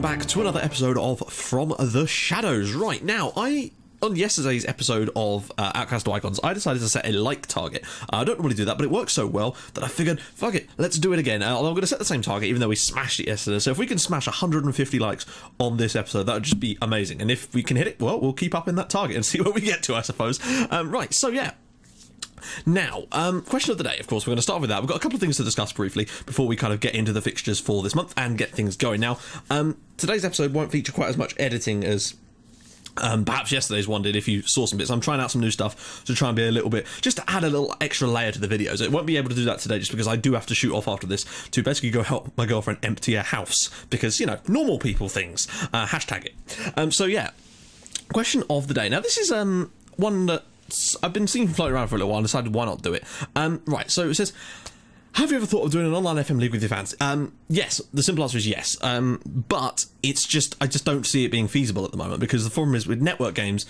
welcome back to another episode of From the Shadows. Right, now, on yesterday's episode of Outcast to Icons, I decided to set a like target. I don't normally do that, but it works so well that I figured, fuck it, let's do it again. I'm going to set the same target, even though we smashed it yesterday. So if we can smash 150 likes on this episode, that would just be amazing. And if we can hit it, well, we'll keep up in that target and see where we get to, I suppose. Right, so yeah. Now, question of the day, of course, we're going to start with that. We've got a couple of things to discuss briefly before we kind of get into the fixtures for this month and get things going. Now, today's episode won't feature quite as much editing as perhaps yesterday's one did if you saw some bits. I'm trying out some new stuff to try and be a little bit, just to add a little extra layer to the videos. It won't be able to do that today just because I do have to shoot off after this to basically go help my girlfriend empty her house because, you know, normal people things. Hashtag it. So yeah, question of the day. Now, this is one that I've been seeing floating around for a little while and decided why not do it. Right, so it says, have you ever thought of doing an online FM league with your fans? Yes, the simple answer is yes. But it's just, I just don't see it being feasible at the moment because the problem is with network games,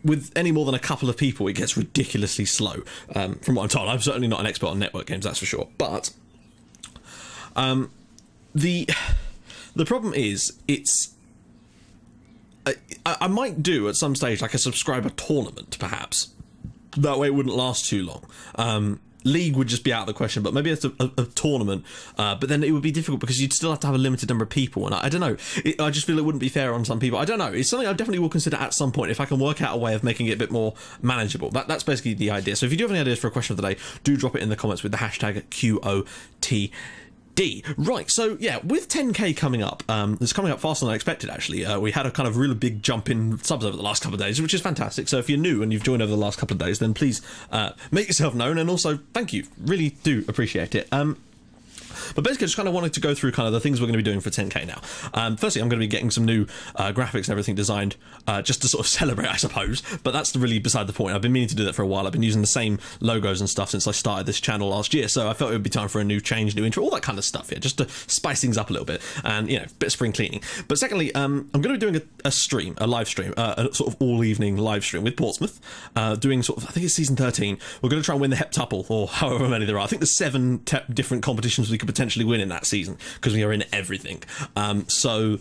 with any more than a couple of people, it gets ridiculously slow. From what I'm told, I'm certainly not an expert on network games, that's for sure. But the problem is, it's, I might do at some stage like a subscriber tournament, perhaps. That way it wouldn't last too long. League would just be out of the question, but maybe it's a tournament. But then it would be difficult because you'd still have to have a limited number of people. And I don't know. I just feel it wouldn't be fair on some people. I don't know. It's something I definitely will consider at some point if I can work out a way of making it a bit more manageable. That's basically the idea. So if you do have any ideas for a question of the day, do drop it in the comments with the hashtag QOTD. Right, so yeah, with 10k coming up, it's coming up faster than I expected actually. We had a kind of really big jump in subs over the last couple of days, which is fantastic. So if you're new and you've joined over the last couple of days, then please make yourself known, and also thank you, really do appreciate it. But basically, I just kind of wanted to go through kind of the things we're going to be doing for 10k now. Firstly, I'm going to be getting some new graphics and everything designed just to sort of celebrate, I suppose. But that's really beside the point. I've been meaning to do that for a while. I've been using the same logos and stuff since I started this channel last year. So I felt it would be time for a new change, new intro, all that kind of stuff, yeah, just to spice things up a little bit and, you know, a bit of spring cleaning. But secondly, I'm going to be doing a stream, a live stream, a sort of all-evening live stream with Portsmouth, doing sort of, I think it's season 13. We're going to try and win the heptuple, or however many there are. I think there's 7 different competitions we could potentially win in that season because we are in everything. So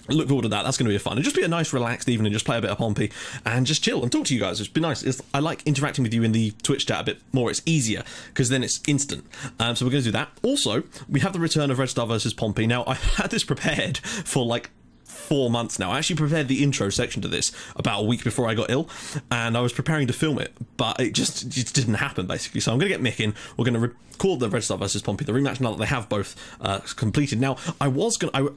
look forward to that. That's going to be fun. It'll just be a nice relaxed evening, just play a bit of Pompey and just chill and talk to you guys. It's been nice. I like interacting with you in the Twitch chat a bit more. It's easier because then it's instant. So we're going to do that. Also, we have the return of Red Star versus Pompey. Now, I had this prepared for like 4 months now. I actually prepared the intro section to this about a week before I got ill, and I was preparing to film it, but it just didn't happen, basically. So I'm going to get Mick in. We're going to record the Red Star versus Pompey, the rematch, now that they have both completed. Now, I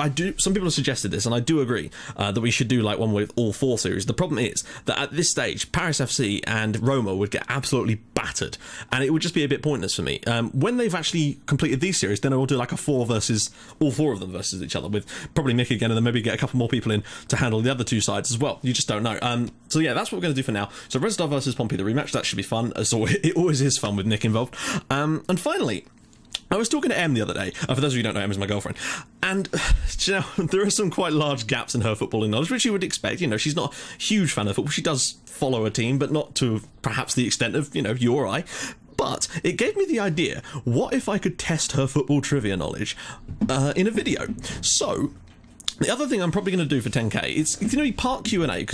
do, some people have suggested this, and I do agree that we should do like one with all 4 series. The problem is that at this stage, Paris FC and Roma would get absolutely battered, and it would just be a bit pointless for me. When they've actually completed these series, then I will do like a 4 versus, all 4 of them versus each other, with probably Mick again, and then maybe get a couple more people in to handle the other 2 sides as well. You just don't know. So yeah, that's what we're going to do for now. So Red Star versus Pompey, the rematch, that should be fun. So it always is fun with Nick involved. And finally, I was talking to Em the other day. For those of you who don't know, Em is my girlfriend. And, you know, there are some quite large gaps in her footballing knowledge, which you would expect. You know, she's not a huge fan of football. She does follow a team, but not to perhaps the extent of, you know, you or I. But it gave me the idea, what if I could test her football trivia knowledge in a video? So the other thing I'm probably going to do for 10k is, you know, part Q&A,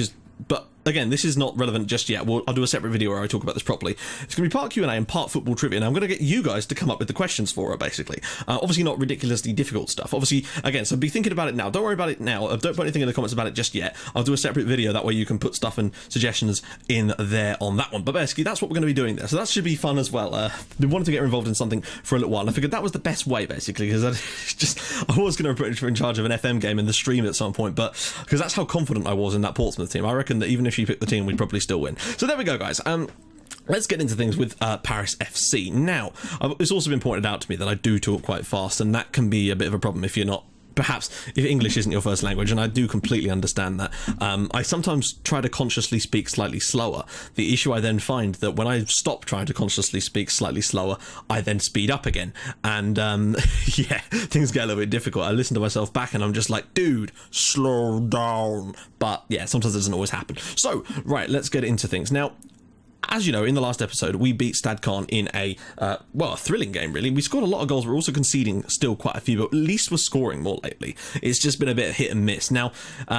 but again, this is not relevant just yet. I'll do a separate video where I talk about this properly. It's going to be part Q&A and part football trivia, and I'm going to get you guys to come up with the questions for her, basically. Obviously not ridiculously difficult stuff. Obviously, again, so be thinking about it now. Don't worry about it now. Don't put anything in the comments about it just yet. I'll do a separate video, that way you can put stuff and suggestions in there on that one. But basically, that's what we're going to be doing there. So that should be fun as well. Been wanting to get involved in something for a little while, and I figured that was the best way, basically, because I was going to put her in charge of an FM game in the stream at some point, but because that's how confident I was in that Portsmouth team. I reckon that even if she picked the team, we'd probably still win. So there we go, guys. Let's get into things with Paris FC. Now, it's also been pointed out to me that I do talk quite fast, and that can be a bit of a problem if you're not, perhaps, if English isn't your first language, and I do completely understand that. I sometimes try to consciously speak slightly slower. The issue I then find that when I stop trying to consciously speak slightly slower, I then speed up again. And yeah, things get a little bit difficult. I listen to myself back and I'm just like, dude, slow down. But yeah, sometimes it doesn't always happen. So, right, let's get into things. Now, as you know, in the last episode, we beat Stade Caen in a thrilling game, really. We scored a lot of goals. We're also conceding still quite a few, but at least we're scoring more lately. It's just been a bit of hit and miss. Now,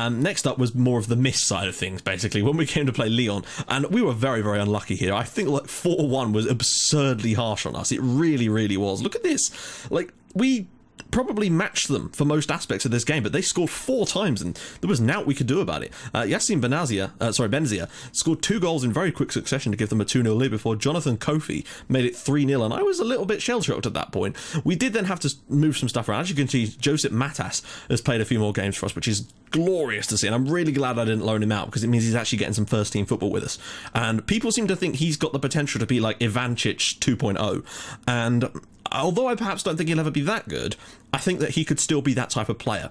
next up was more of the miss side of things, basically, when we came to play Lyon, and we were very, very unlucky here. I think like 4-1 was absurdly harsh on us. It really, really was. Look at this. Like, we probably matched them for most aspects of this game, but they scored 4 times and there was nought we could do about it. Yassine Benzia scored 2 goals in very quick succession to give them a 2-0 lead before Jonathan Kofi made it 3-0, and I was a little bit shell-shocked at that point. We did then have to move some stuff around. As you can see, Josep Matas has played a few more games for us, which is glorious to see, and I'm really glad I didn't loan him out because it means he's actually getting some first team football with us. And people seem to think he's got the potential to be like Ivancic 2.0, and although I perhaps don't think he'll ever be that good, I think that he could still be that type of player.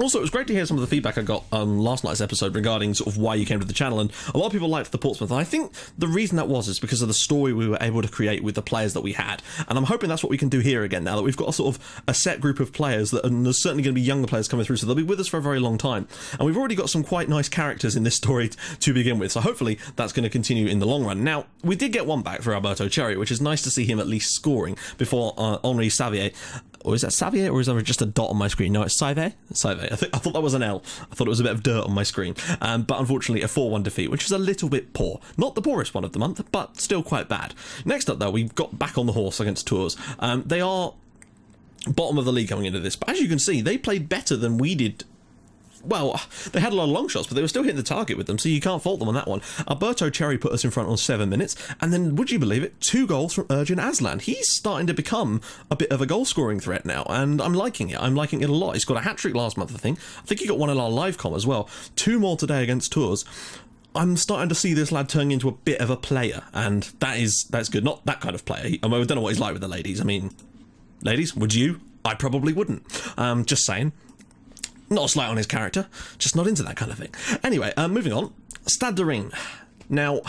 Also, it was great to hear some of the feedback I got on last night's episode regarding sort of why you came to the channel, and a lot of people liked the Portsmouth, and I think the reason that was is because of the story we were able to create with the players that we had, and I'm hoping that's what we can do here again now that we've got a sort of a set group of players, that, and there's certainly going to be younger players coming through, so they'll be with us for a very long time, and we've already got some quite nice characters in this story to begin with, so hopefully that's going to continue in the long run. Now, we did get one back for Alberto Cherry, which is nice to see him at least scoring before Henri Savier. Or is that Savier, or is there just a dot on my screen? No, it's Savier. I thought that was an L. I thought it was a bit of dirt on my screen. But unfortunately, a 4-1 defeat, which is a little bit poor. Not the poorest one of the month, but still quite bad. Next up, though, we got back on the horse against Tours. They are bottom of the league coming into this, but as you can see, they played better than we did. Well, they had a lot of long shots, but they were still hitting the target with them, so you can't fault them on that one. Alberto Cherry put us in front on 7 minutes, and then, would you believe it, 2 goals from Ergin Aslan. He's starting to become a bit of a goal-scoring threat now, and I'm liking it. I'm liking it a lot. He's got a hat-trick last month, I think. I think he got one in our live com as well. 2 more today against Tours. I'm starting to see this lad turning into a bit of a player, and that's good. Not that kind of player. I don't know what he's like with the ladies. I mean, ladies, would you? I probably wouldn't. Just saying. Not a slight on his character, just not into that kind of thing. Anyway, moving on. Stade de Rennes. Now,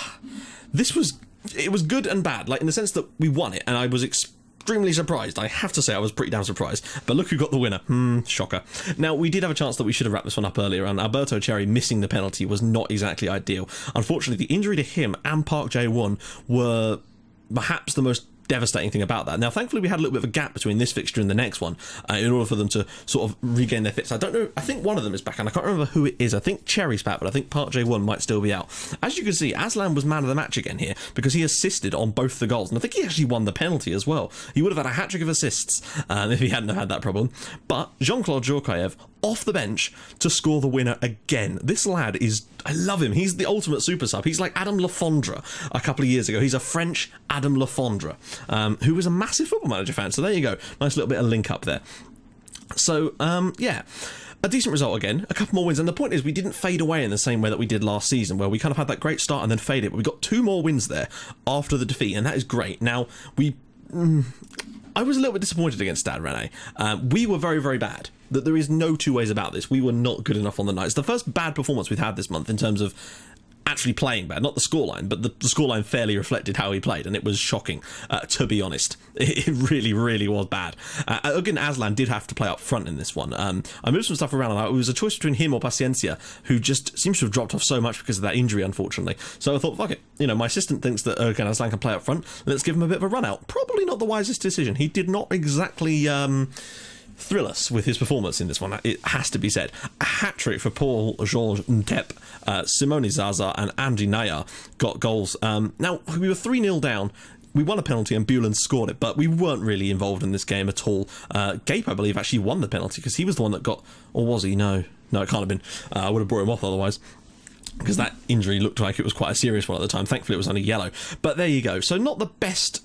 it was good and bad, like in the sense that we won it, and I was extremely surprised. I have to say I was pretty damn surprised. But look who got the winner. Shocker. Now, we did have a chance that we should have wrapped this one up earlier, and Alberto Cherry missing the penalty was not exactly ideal. Unfortunately, the injury to him and Park-Jae were perhaps the most devastating thing about that. Now, thankfully, we had a little bit of a gap between this fixture and the next one in order for them to sort of regain their fits. I don't know, I think one of them is back, and I can't remember who it is. I think Cherry's back, but I think Park-Jae might still be out. As you can see, Aslan was man of the match again here because he assisted on both the goals, and I think he actually won the penalty as well. He would have had a hat-trick of assists if he hadn't have had that problem. But Jean-Claude Djorkaeff off the bench to score the winner again. This lad is, I love him. He's the ultimate super sub. He's like Adam Lafondre a couple of years ago. He's a French Adam Lafondre, who was a massive Football Manager fan. So there you go. Nice little bit of link up there. So, yeah. A decent result again, a couple more wins, and the point is we didn't fade away in the same way that we did last season, where we kind of had that great start and then faded, but we got 2 more wins there after the defeat, and that is great. Now, I was a little bit disappointed against Stade Rennais. We were very, very bad. There is no 2 ways about this. We were not good enough on the night. It's the first bad performance we've had this month in terms of actually playing bad, not the scoreline, but the scoreline fairly reflected how he played, and it was shocking, to be honest. It really, really was bad. Ergin Aslan did have to play up front in this one. I moved some stuff around, and it was a choice between him or Paciencia, who just seems to have dropped off so much because of that injury, unfortunately. So I thought, fuck it, my assistant thinks that Ergin Aslan can play up front, let's give him a bit of a run out. Probably not the wisest decision. He did not exactly thrill us with his performance in this one, it has to be said. A hat-trick for Paul Georges Ntep, Simone Zaza and Andy Naya got goals. Now, we were 3-0 down. We won a penalty and Bulan scored it, but we weren't really involved in this game at all. Gape, I believe, actually won the penalty because he was the one that got... Or was he? No, it can't have been. I would have brought him off otherwise, because that injury looked like it was quite a serious one at the time. Thankfully, it was only yellow. But there you go. So not the best...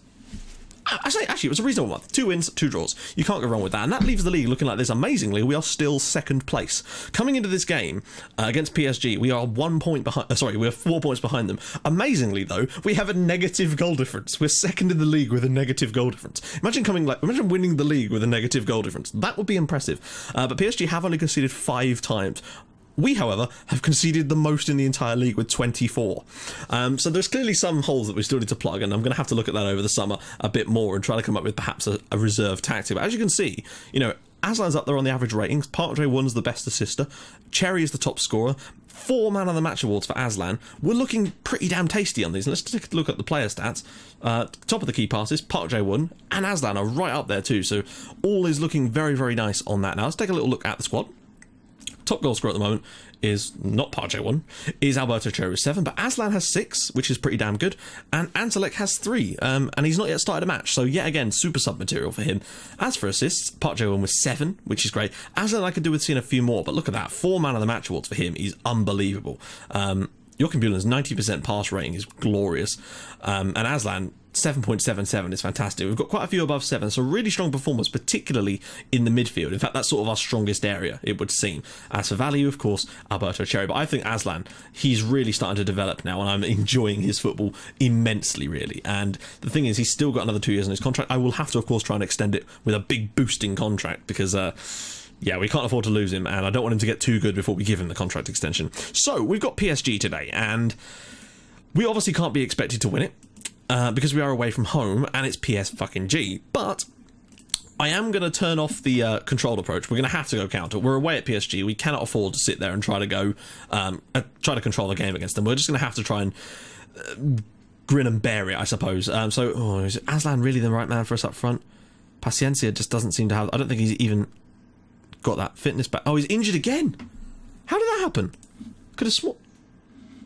Actually, it was a reasonable month. 2 wins, 2 draws. You can't go wrong with that. And that leaves the league looking like this. Amazingly, we are still 2nd place. Coming into this game against PSG, we are 1 point behind. We are 4 points behind them. Amazingly, though, we have a negative goal difference. We're 2nd in the league with a negative goal difference. Imagine winning the league with a negative goal difference. That would be impressive. But PSG have only conceded 5 times. We, however, have conceded the most in the entire league with 24. So there's clearly some holes that we still need to plug, and I'm going to have to look at that over the summer a bit more and try to come up with perhaps a reserve tactic. But as you can see, Aslan's up there on the average ratings. Park-Jae is the best assister. Cherry is the top scorer. 4 Man of the Match awards for Aslan. We're looking pretty damn tasty on these. And let's take a look at the player stats. Top of the key passes, Park-Jae won, and Aslan are right up there too. So all is looking very, very nice on that. Now let's take a little look at the squad. Top goal scorer at the moment is not Park-Jae 1, is Alberto Cherry with 7, but Aslan has 6, which is pretty damn good, and Antelek has 3, and he's not yet started a match, so yet again, super sub material for him. As for assists, Park-Jae 1 with 7, which is great. Aslan I could do with seeing a few more, but look at that, 4 Man of the Match awards for him is unbelievable. Joachim Bühlen's 90% pass rating is glorious, and Aslan 7.77 is fantastic. We've got quite a few above 7, so really strong performance, particularly in the midfield. In fact, that's sort of our strongest area, it would seem. As for value, of course, Alberto Cherry. But I think Aslan, he's really starting to develop now, and I'm enjoying his football immensely, really. And the thing is, he's still got another 2 years on his contract. I will have to, of course, try and extend it with a big boosting contract, because yeah, we can't afford to lose him, and I don't want him to get too good before we give him the contract extension. So, we've got PSG today, and we obviously can't be expected to win it, because we are away from home, and it's PSG. But I am going to turn off the controlled approach. We're going to have to go counter. We're away at PSG. We cannot afford to sit there and try to go, try to control the game against them. We're just going to have to try and grin and bear it, I suppose. Is Aslan really the right man for us up front? Paciencia just doesn't seem to have... I don't think he's even got that fitness back. Oh, he's injured again. How did that happen? Could have sworn...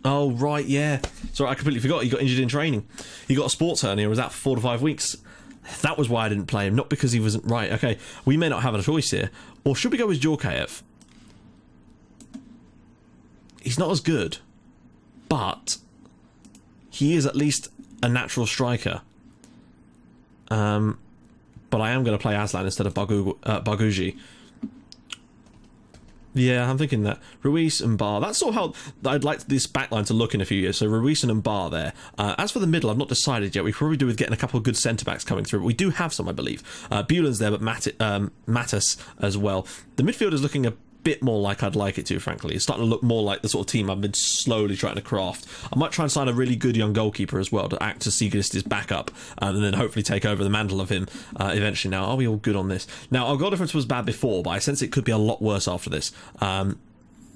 Oh, right, yeah. Sorry, I completely forgot. He got injured in training. He got a sports hernia and was out for 4 to 5 weeks. That was why I didn't play him, not because he wasn't right. Okay, we may not have a choice here. Or should we go with Djorkaeff? He's not as good, but he is at least a natural striker. But I am going to play Aslan instead of Barguji. Yeah, I'm thinking that. Ruiz and Bar. That's sort of how I'd like this backline to look in a few years. So Ruiz and Bar there. As for the middle, I've not decided yet. We probably do with getting a couple of good centre-backs coming through. But we do have some, I believe. Bühlen's there, but Mattis as well. The midfield is looking a bit more like I'd like it to, frankly. It's starting to look more like the sort of team I've been slowly trying to craft. I might try and sign a really good young goalkeeper as well to act as Sigurd's backup, and then hopefully take over the mantle of him eventually. Now, are we all good on this? Now, our goal difference was bad before, but I sense it could be a lot worse after this.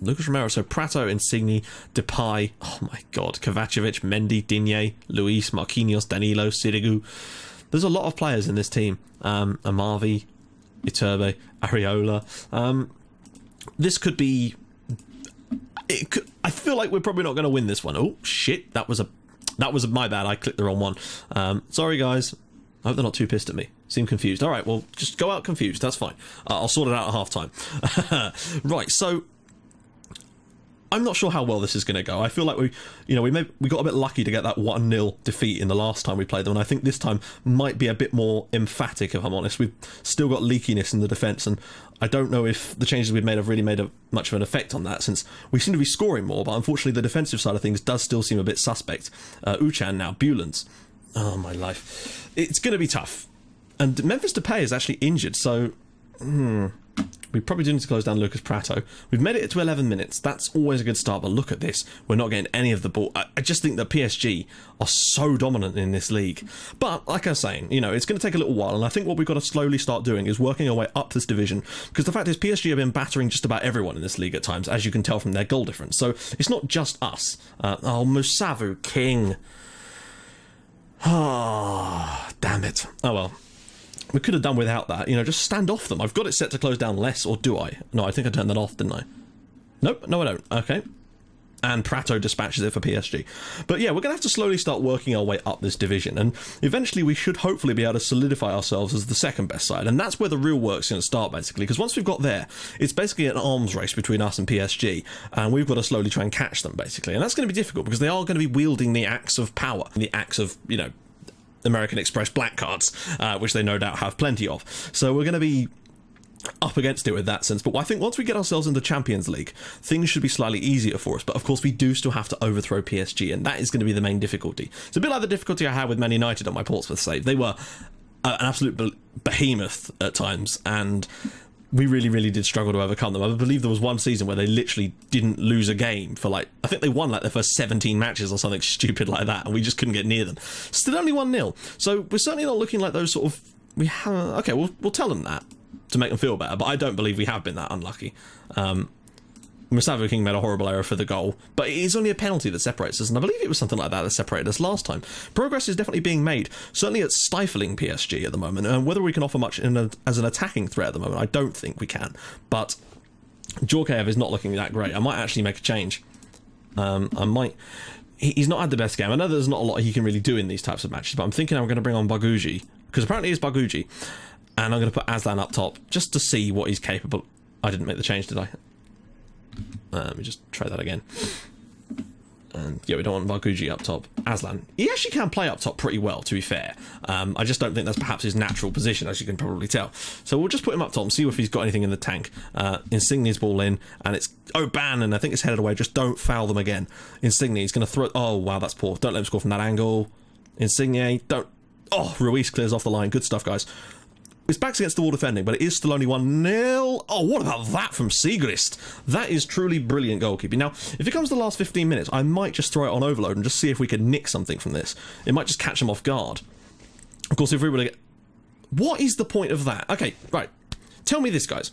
Lucas Romero, so Prato, Insigne, Depay, oh my god, Kovacevic, Mendy, Digne, Luis, Marquinhos, Danilo, Sirigu. There's a lot of players in this team. Amavi, Iturbe, Areola. This could be... I feel like we're probably not going to win this one. Oh, shit. That was my bad. I clicked the wrong one. Sorry, guys. I hope they're not too pissed at me. Seem confused. All right, well, just go out confused. That's fine. I'll sort it out at half-time. Right, so... I'm not sure how well this is going to go. I feel like we got a bit lucky to get that 1-0 defeat in the last time we played them, and I think this time might be a bit more emphatic, if I'm honest. We've still got leakiness in the defence, and I don't know if the changes we've made have really made much of an effect on that, since we seem to be scoring more, but unfortunately the defensive side of things does still seem a bit suspect. Uchan now, Bühlen's. Oh, my life. It's going to be tough. And Memphis Depay is actually injured, so... We probably do need to close down Lucas Prato. We've made it to 11 minutes. That's always a good start, but look at this. We're not getting any of the ball. I just think that PSG are so dominant in this league. But, like I was saying, it's going to take a little while, and I think what we've got to slowly start doing is working our way up this division, because the fact is PSG have been battering just about everyone in this league at times, as you can tell from their goal difference. So, it's not just us. Oh, Musavu, king. Ah, damn it. Oh, well. We could have done without that, just stand off them. I've got it set to close down less, or do I? No, I think I turned that off, didn't I? Nope, no I don't. Okay. And Prato dispatches it for PSG. But yeah, we're going to have to slowly start working our way up this division, and eventually we should hopefully be able to solidify ourselves as the second best side, and that's where the real work's going to start, basically, because once we've got there, it's basically an arms race between us and PSG, and we've got to slowly try and catch them, basically, and that's going to be difficult, because they are going to be wielding the axe of power, the axe of, American Express black cards, which they no doubt have plenty of. So we're going to be up against it with that sense. But I think once we get ourselves in the Champions League, things should be slightly easier for us. But of course, we do still have to overthrow PSG, and that is going to be the main difficulty. It's a bit like the difficulty I had with Man United on my Portsmouth save. They were an absolute behemoth at times, and we really, really did struggle to overcome them. I believe there was one season where they literally didn't lose a game for I think they won their first 17 matches or something stupid like that, and we just couldn't get near them. Still only 1-0. So we're certainly not looking like those sort of... Okay, we'll tell them that to make them feel better, but I don't believe we have been that unlucky. Mustafa King made a horrible error for the goal, but it is only a penalty that separates us, and I believe it was something like that that separated us last time. Progress is definitely being made, certainly at stifling PSG at the moment, and whether we can offer much as an attacking threat at the moment, I don't think we can. But Djorkaeff is not looking that great. I might actually make a change. He's not had the best game. I know there's not a lot he can really do in these types of matches, but I'm thinking I'm going to bring on Barguji, because apparently it's Barguji, and I'm going to put Aslan up top just to see what he's capable. I didn't make the change, did I? Let me just try that again. And yeah, we don't want Barguji up top. Aslan, he actually can play up top pretty well, to be fair. I just don't think that's perhaps his natural position, as you can probably tell. So we'll just put him up top and see if he's got anything in the tank. Insignia's ball in, and it's Oban, and I think it's headed away. Just don't foul them again. Insigne, he's going to throw. Oh wow, that's poor. Don't let him score from that angle. Insigne, don't. Oh, Ruiz clears off the line. Good stuff, guys. It's backs against the wall defending, but it is still only 1-0. Oh, what about that from Sigrist? That is truly brilliant goalkeeping. Now, if it comes to the last 15 minutes, I might just throw it on overload and just see if we can nick something from this. It might just catch them off guard. Of course, if we were to get... What is the point of that? Okay, right. Tell me this, guys.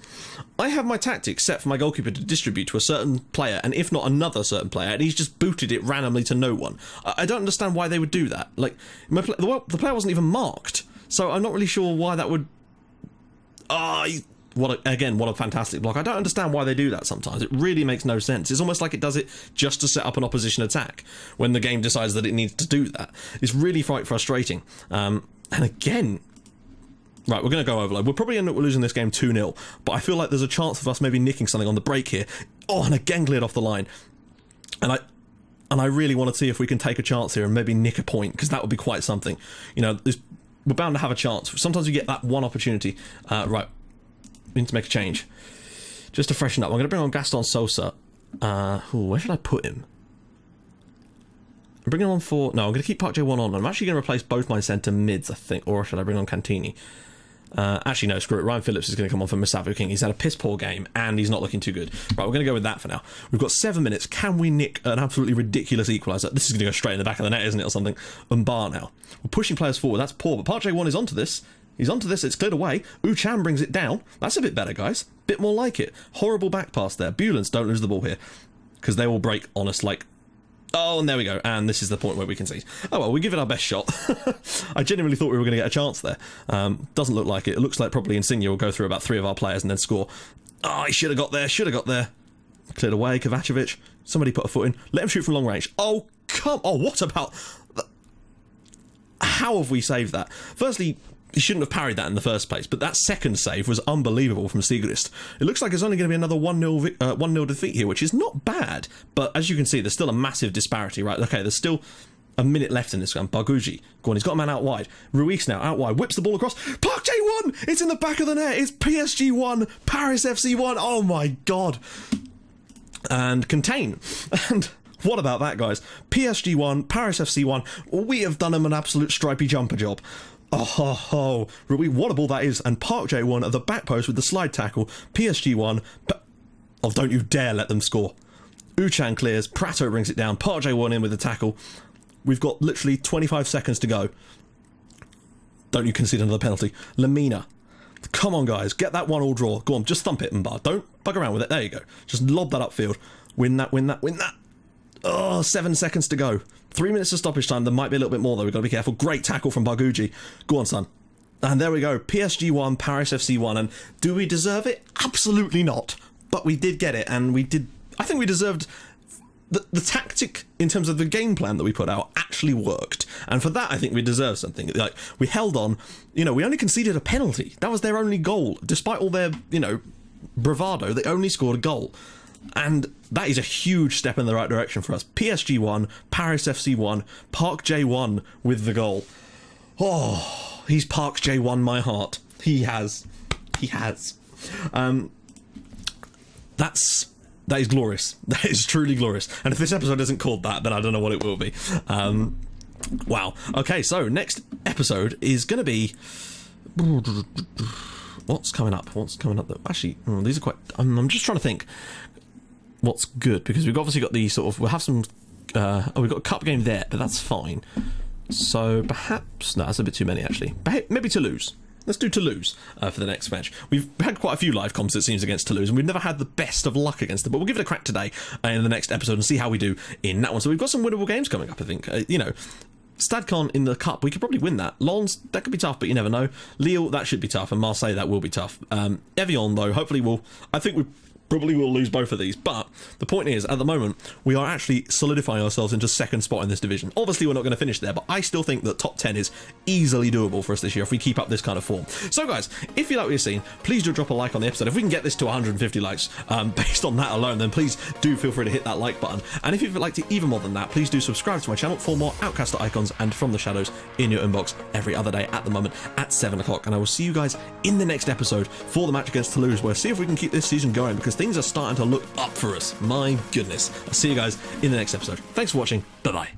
I have my tactics set for my goalkeeper to distribute to a certain player, and if not another certain player, and he's just booted it randomly to no one. I don't understand why they would do that. Like, the player wasn't even marked, so I'm not really sure why that would... what a fantastic block. I don't understand why they do that sometimes. It really makes no sense. It's almost like it does it just to set up an opposition attack when the game decides that it needs to do that. It's really quite frustrating. And again... Right, we're going to go overload. We'll probably end up losing this game 2-0, but I feel like there's a chance of us maybe nicking something on the break here. Oh, and again cleared off the line. And I really want to see if we can take a chance here and maybe nick a point, because that would be quite something. You know, we're bound to have a chance. Sometimes we get that one opportunity. Right, we need to make a change. Just to freshen up, I'm going to bring on Gaston Sosa. Where should I put him? I'm bringing on for... No, I'm going to keep Park-Jae on. I'm actually going to replace both my centre mids, I think. Or should I bring on Cantini? Actually, no, screw it. Ryan Phillips is going to come on for Mustafa King. He's had a piss-poor game, and he's not looking too good. Right, we're going to go with that for now. We've got 7 minutes. Can we nick an absolutely ridiculous equaliser? This is going to go straight in the back of the net, isn't it, or something? Umbar now. We're pushing players forward. That's poor, but Park-Jae is onto this. He's onto this. It's cleared away. Uchan brings it down. That's a bit better, guys. Bit more like it. Horrible back pass there. Bulens, don't lose the ball here, because they will break on us like... Oh, and there we go. And this is the point where we concede. Oh, well, we give it our best shot. I genuinely thought we were going to get a chance there. Doesn't look like it. It looks like probably Insigne will go through about 3 of our players and then score. Oh, he should have got there. Should have got there. Cleared away. Kovacevic. Somebody put a foot in. Let him shoot from long range. Oh, come... Oh, what about... How have we saved that? Firstly... He shouldn't have parried that in the first place, but that second save was unbelievable from Sigrist. It looks like it's only going to be another 1-0 defeat here, which is not bad, but as you can see, there's still a massive disparity, right? Okay, there's still a minute left in this game. Barguji, go on, he's got a man out wide. Ruiz now, out wide, whips the ball across. Park-Jae 1! It's in the back of the net! It's PSG 1, Paris FC 1! Oh my god! And contain. And... What about that, guys? PSG 1, Paris FC 1. We have done him an absolute stripy jumper job. Oh, what a ball that is. And Park-Jae 1 at the back post with the slide tackle. PSG 1. Oh, don't you dare let them score. Uchan clears. Prato brings it down. Park-Jae 1 in with the tackle. We've got literally 25 seconds to go. Don't you concede another penalty. Lamina. Come on, guys. Get that 1-1 draw. Go on, just thump it, Mbar. Don't bug around with it. There you go. Just lob that upfield. Win that, win that, win that. Oh, 7 seconds to go. 3 minutes of stoppage time. There might be a little bit more, though. We've got to be careful. Great tackle from Barguji. Go on, son. And there we go. PSG 1, Paris FC 1. And do we deserve it? Absolutely not. But we did get it. And we did... I think we deserved... The tactic, in terms of the game plan that we put out, actually worked. And for that, I think we deserve something. Like, we held on. You know, we only conceded a penalty. That was their only goal. Despite all their, you know, bravado, they only scored a goal. And that is a huge step in the right direction for us. PSG 1, Paris FC 1, Park-Jae 1 with the goal. Oh, he's Park-Jae 1 my heart. He has. He has. That is glorious. That is truly glorious. And if this episode isn't called that, then I don't know what it will be. Wow. Okay, so next episode is going to be... What's coming up? What's coming up? Actually, these are quite... I'm just trying to think what's good, because we've obviously got the sort of... We'll have some... we've got a cup game there, but that's fine. So perhaps... No, that's a bit too many, actually. Maybe Toulouse. let's do Toulouse for the next match. We've had quite a few live comps, it seems, against Toulouse, and we've never had the best of luck against them, but we'll give it a crack today in the next episode and see how we do in that one. So we've got some winnable games coming up, I think. You know, Stadcon in the Cup, we could probably win that. Lens, that could be tough, but you never know. Lille, that should be tough, and Marseille, that will be tough. Evian, though, hopefully I think we probably will lose both of these, but the point is, at the moment, we are actually solidifying ourselves into second spot in this division. Obviously, we're not going to finish there, but I still think that top 10 is easily doable for us this year if we keep up this kind of form. So, guys, if you like what you've seen, please do drop a like on the episode. If we can get this to 150 likes, based on that alone, then please do feel free to hit that like button. And if you'd like to even more than that, please do subscribe to my channel for more Outcaster icons and From the Shadows in your inbox every other day at the moment at 7 o'clock. And I will see you guys in the next episode for the match against Toulouse, where see if we can keep this season going, because things are starting to look up for us. My goodness. I'll see you guys in the next episode. Thanks for watching. Bye-bye.